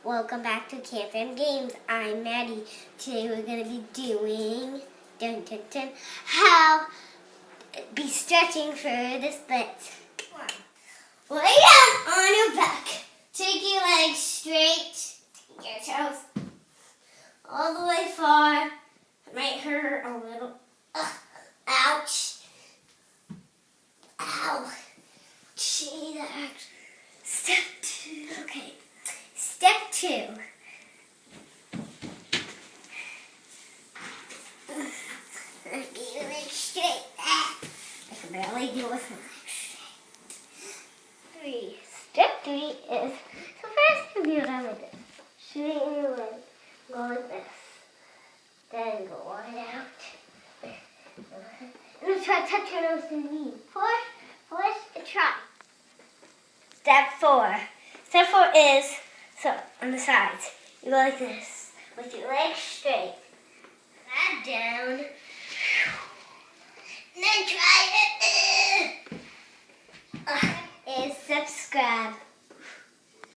Welcome back to KFM Games. I'm Maddie. Today we're going to be doing how be stretching for the splits. Lay down on your back. Take your legs straight. Take your toes all the way far. It might hurt a little. Ouch. Ow. Gee, that hurts. Step 2. Okay. Step 2. Get your legs straight. I can barely do it with my legs straight. 3. Step 3 is, so first you do that like this. Straighten your leg. Go like this. Then go on out. And then try to touch your nose and knee. Push, try. Step 4. Step 4 is, so on the sides, you go like this with your legs straight. That down. And then try it. Is subscribe.